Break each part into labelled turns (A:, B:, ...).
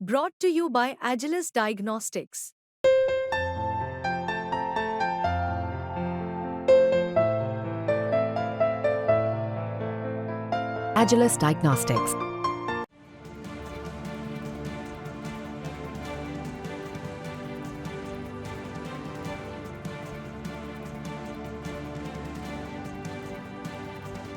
A: Brought to you by Agilus Diagnostics.
B: Agilus Diagnostics.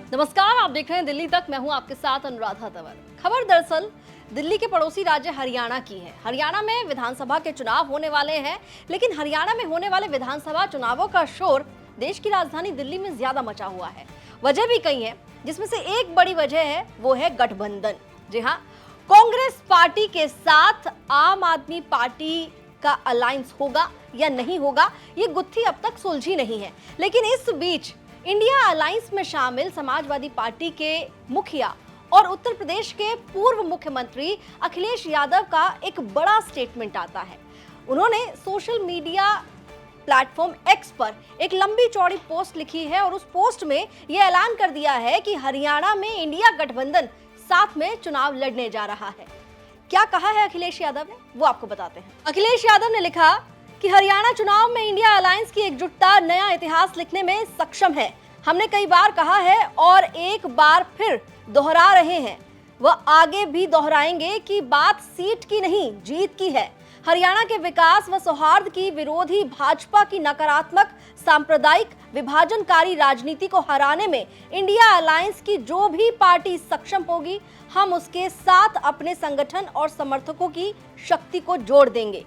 C: नमस्कार, आप देख रहे हैं दिल्ली तक। मैं हूं आपके साथ अनुराधा तंवर। खबर दरअसल दिल्ली के पड़ोसी राज्य हरियाणा की है। हरियाणा में विधानसभा के चुनाव होने वाले हैं, लेकिन हरियाणा में होने वाले विधानसभा चुनावों का शोर देश की राजधानी दिल्ली में ज्यादा मचा हुआ है। वजह भी कई है, जिसमें से एक बड़ी वजह है वो है गठबंधन। जी हाँ, कांग्रेस पार्टी के साथ आम आदमी पार्टी का अलायंस होगा या नहीं होगा, ये गुत्थी अब तक सुलझी नहीं है। लेकिन इस बीच इंडिया अलायंस में शामिल समाजवादी पार्टी के मुखिया और उत्तर प्रदेश के पूर्व मुख्यमंत्री अखिलेश यादव का एक बड़ा स्टेटमेंट आता है। उन्होंने सोशल मीडिया प्लेटफॉर्म एक्स पर एक लंबी चौड़ी पोस्ट लिखी है और उस पोस्ट में यह ऐलान कर दिया है कि हरियाणा में इंडिया गठबंधन साथ में चुनाव लड़ने जा रहा है। क्या कहा है अखिलेश यादव ने, वो आपको बताते हैं। अखिलेश यादव ने लिखा कि हरियाणा चुनाव में इंडिया अलायंस की एकजुटता नया इतिहास लिखने में सक्षम है। हमने कई बार कहा है और एक बार फिर दोहरा रहे हैं, वह आगे भी दोहराएंगे कि बात सीट की नहीं, जीत की है। हरियाणा के विकास व सौहार्द की विरोधी भाजपा की नकारात्मक सांप्रदायिक विभाजनकारी राजनीति को हराने में इंडिया अलायंस की जो भी पार्टी सक्षम होगी, हम उसके साथ अपने संगठन और समर्थकों की शक्ति को जोड़ देंगे।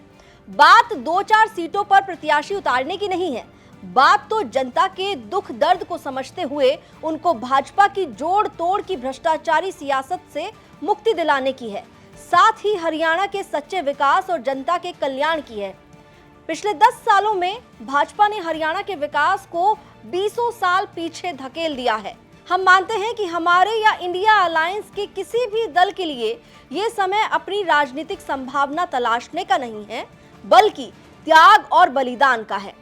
C: बात 2-4 सीटों पर प्रत्याशी उतारने की नहीं है, बात तो जनता के दुख दर्द को समझते हुए उनको भाजपा की जोड़ तोड़ की भ्रष्टाचारी सियासत से मुक्ति दिलाने की है, साथ ही हरियाणा के सच्चे विकास और जनता के कल्याण की है। पिछले 10 सालों में भाजपा ने हरियाणा के विकास को 20 साल पीछे धकेल दिया है। हम मानते हैं कि हमारे या इंडिया अलायंस के किसी भी दल के लिए ये समय अपनी राजनीतिक संभावना तलाशने का नहीं है, बल्कि त्याग और बलिदान का है।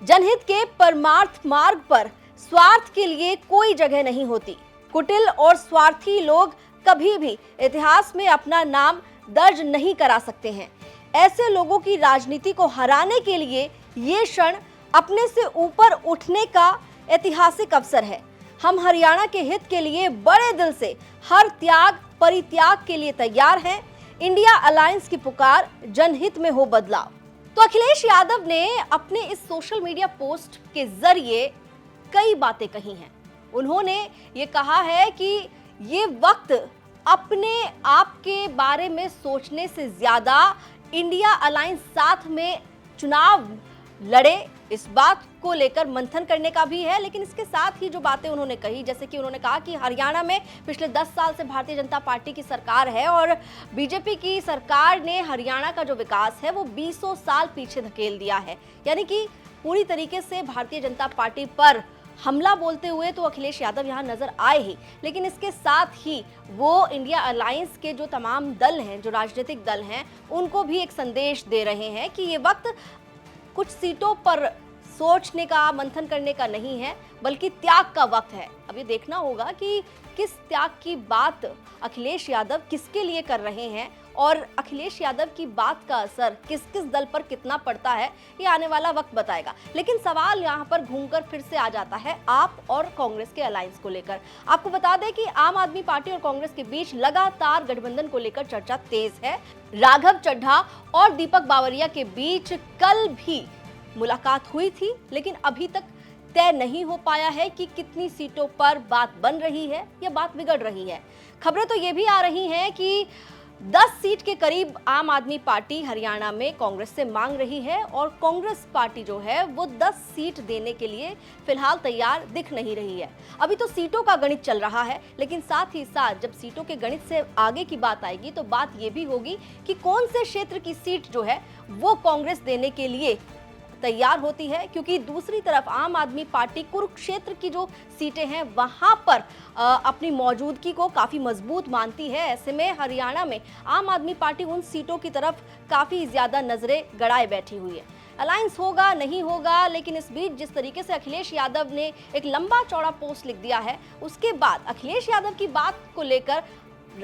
C: जनहित के परमार्थ मार्ग पर स्वार्थ के लिए कोई जगह नहीं होती। कुटिल और स्वार्थी लोग कभी भी इतिहास में अपना नाम दर्ज नहीं करा सकते हैं। ऐसे लोगों की राजनीति को हराने के लिए ये क्षण अपने से ऊपर उठने का ऐतिहासिक अवसर है। हम हरियाणा के हित के लिए बड़े दिल से हर त्याग परित्याग के लिए तैयार हैं। इंडिया अलायंस की पुकार जनहित में हो बदलाव। तो अखिलेश यादव ने अपने इस सोशल मीडिया पोस्ट के जरिए कई बातें कही हैं। उन्होंने ये कहा है कि ये वक्त अपने आप के बारे में सोचने से ज्यादा इंडिया अलायंस साथ में चुनाव लड़े, इस बात को लेकर मंथन करने का भी है। लेकिन इसके साथ ही जो बातें उन्होंने कही, जैसे कि उन्होंने कहा कि हरियाणा में पिछले 10 साल से भारतीय जनता पार्टी की सरकार है और बीजेपी की सरकार ने हरियाणा का जो विकास है वो 20 साल पीछे धकेल दिया है। यानी कि पूरी तरीके से भारतीय जनता पार्टी पर हमला बोलते हुए तो अखिलेश यादव यहाँ नजर आए ही, लेकिन इसके साथ ही वो इंडिया अलायंस के जो तमाम दल हैं, जो राजनीतिक दल हैं, उनको भी एक संदेश दे रहे हैं कि ये वक्त कुछ सीटों पर सोचने का, मंथन करने का नहीं है, बल्कि त्याग का वक्त है। अब ये देखना होगा कि किस त्याग की बात अखिलेश यादव किसके लिए कर रहे हैं और अखिलेश यादव की बात का असर किस किस दल पर कितना पड़ता है, ये आने वाला वक्त बताएगा। लेकिन सवाल यहाँ पर घूमकर फिर से आ जाता है आप और कांग्रेस के अलायंस को लेकर। आपको बता दें कि आम आदमी पार्टी और कांग्रेस के बीच लगातार गठबंधन को लेकर चर्चा तेज है। राघव चड्ढा और दीपक बावरिया के बीच कल भी मुलाकात हुई थी, लेकिन अभी तक तय नहीं हो पाया है कि कितनी सीटों पर बात बन रही है या बात बिगड़ रही है। खबरें तो ये भी आ रही हैं कि 10 सीट के करीब आम आदमी पार्टी हरियाणा में कांग्रेस से मांग रही है और कांग्रेस पार्टी जो है वो 10 सीट देने के लिए फिलहाल तैयार दिख नहीं रही है। अभी तो सीटों का गणित चल रहा है, लेकिन साथ ही साथ जब सीटों के गणित से आगे की बात आएगी तो बात ये भी होगी कि कौन से क्षेत्र की सीट जो है वो कांग्रेस देने के लिए तैयार होती है, क्योंकि दूसरी तरफ आम आदमी पार्टी कुरुक्षेत्र की जो सीटें हैं वहां पर अपनी मौजूदगी को काफी मजबूत मानती है। ऐसे में हरियाणा में आम आदमी पार्टी उन सीटों की तरफ काफी ज्यादा नजरें गड़ाए बैठी हुई है। अलायंस होगा नहीं होगा, लेकिन इस बीच जिस तरीके से अखिलेश यादव ने एक लंबा चौड़ा पोस्ट लिख दिया है, उसके बाद अखिलेश यादव की बात को लेकर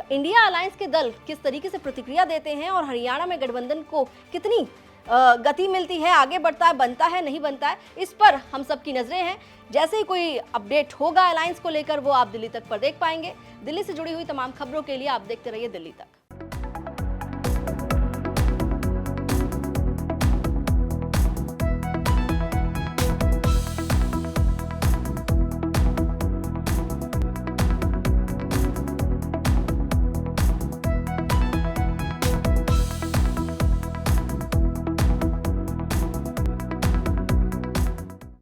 C: इंडिया अलायंस के दल किस तरीके से प्रतिक्रिया देते हैं और हरियाणा में गठबंधन को कितनी गति मिलती है, आगे बढ़ता है, बनता है, नहीं बनता है, इस पर हम सबकी नजरें हैं। जैसे ही कोई अपडेट होगा अलायंस को लेकर वो आप दिल्ली तक पर देख पाएंगे। दिल्ली से जुड़ी हुई तमाम खबरों के लिए आप देखते रहिए दिल्ली तक।